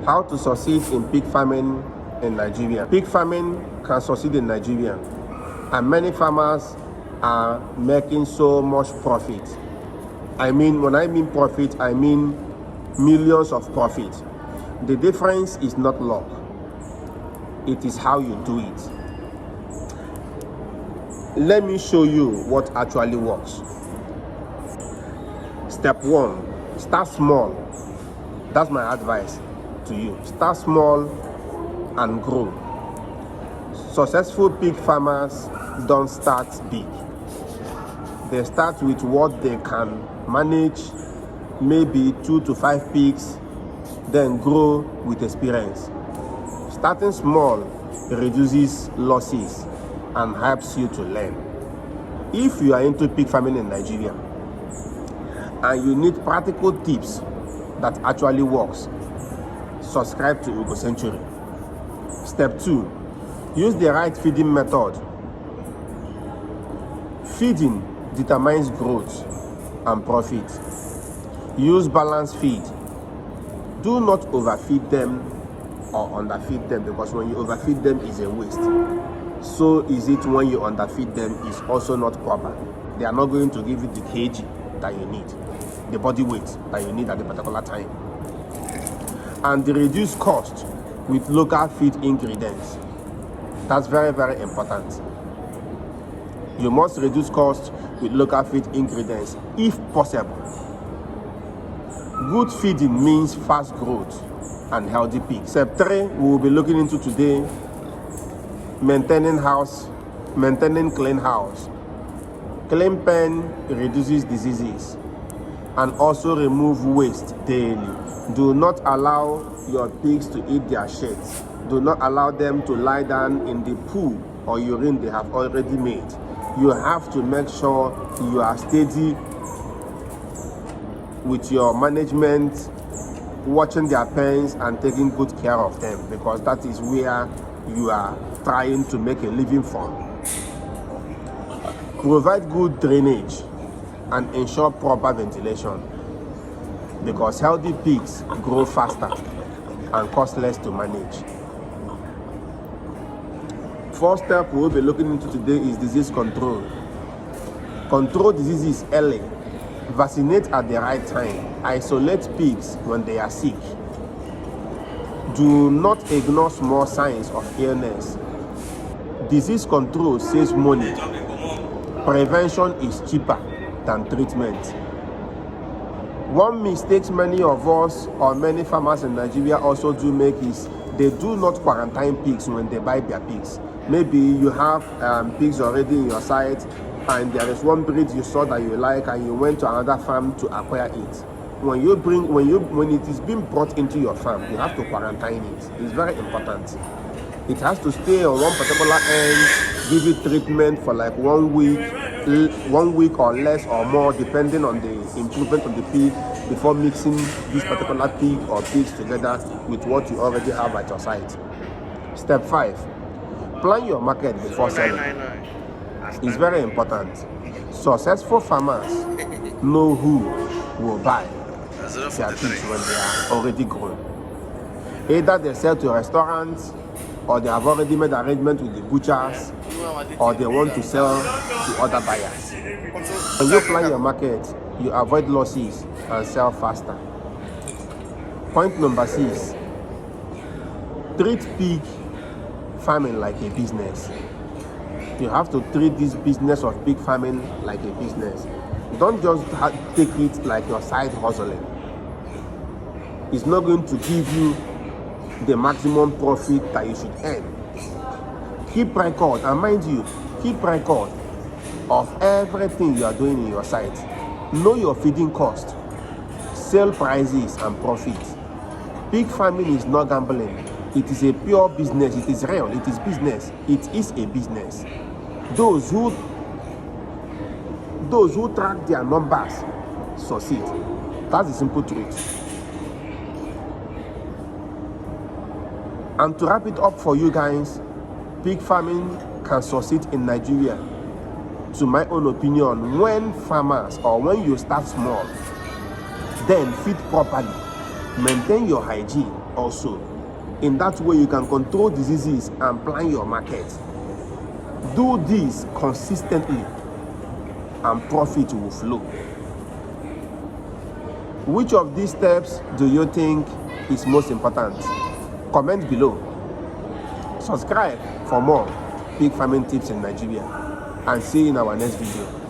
How to succeed in pig farming in Nigeria. Pig farming can succeed in Nigeria, and many farmers are making so much profit. When I mean profit, I mean millions of profit. The difference is not luck, it is how you do it. Let me show you what actually works. Step 1, start small. That's my advice to you. Start small and grow. Successful pig farmers don't start big. They start with what they can manage, maybe 2 to 5 pigs, then grow with experience. Starting small reduces losses and helps you to learn. If you are into pig farming in Nigeria and you need practical tips that actually works, subscribe to Ugo Century. Step 2, use the right feeding method. Feeding determines growth and profit. Use balanced feed. Do not overfeed them or underfeed them, because when you overfeed them is a waste. So is it when you underfeed them is also not proper. They are not going to give you the kg that you need, the body weight that you need at a particular time. And the reduced cost with local feed ingredients. That's very, very important. You must reduce cost with local feed ingredients if possible. Good feeding means fast growth and healthy pigs. Step 3, we will be looking into today: maintaining clean house. Clean pen reduces diseases and also remove waste daily. Do not allow your pigs to eat their sheds. Do not allow them to lie down in the poo or urine they have already made. You have to make sure you are steady with your management, watching their pens and taking good care of them, because that is where you are trying to make a living from. Provide good drainage and ensure proper ventilation, because healthy pigs grow faster and cost less to manage. First step we will be looking into today is disease control. Control diseases early. Vaccinate at the right time. Isolate pigs when they are sick. Do not ignore small signs of illness. Disease control saves money. Prevention is cheaper than treatment. One mistake many of us or many farmers in Nigeria also do make is they do not quarantine pigs when they buy their pigs. Maybe you have pigs already in your site, and there is one breed you saw that you like, and you went to another farm to acquire it. When it is being brought into your farm, you have to quarantine it. It's very important. It has to stay on one particular end, give it treatment for like 1 week or less or more, depending on the improvement of the pig, before mixing this particular pig or pigs together with what you already have at your site. Step 5, plan your market before selling. It's very important. Successful farmers know who will buy their pigs when they are already grown. Either they sell to restaurants, or they have already made arrangements with the butchers, or they want to sell to other buyers. When you plan your market, you avoid losses and sell faster. Point number 6, treat pig farming like a business. You have to treat this business of pig farming like a business. Don't just take it like your side hustling. It's not going to give you the maximum profit that you should earn. Keep record, and mind you, keep record of everything you are doing in your site. Know your feeding cost, sale prices and profit. Pig farming is not gambling. It is a pure business. It is real. It is business. It is a business. Those who track their numbers succeed. That's the simple truth. And to wrap it up for you guys, pig farming can succeed in Nigeria, to my own opinion, when farmers, or when you start small, then feed properly, maintain your hygiene, also. In that way, you can control diseases and plan your market. Do this consistently and profit will flow. Which of these steps do you think is most important? Comment below. Subscribe for more pig farming tips in Nigeria, and see you in our next video.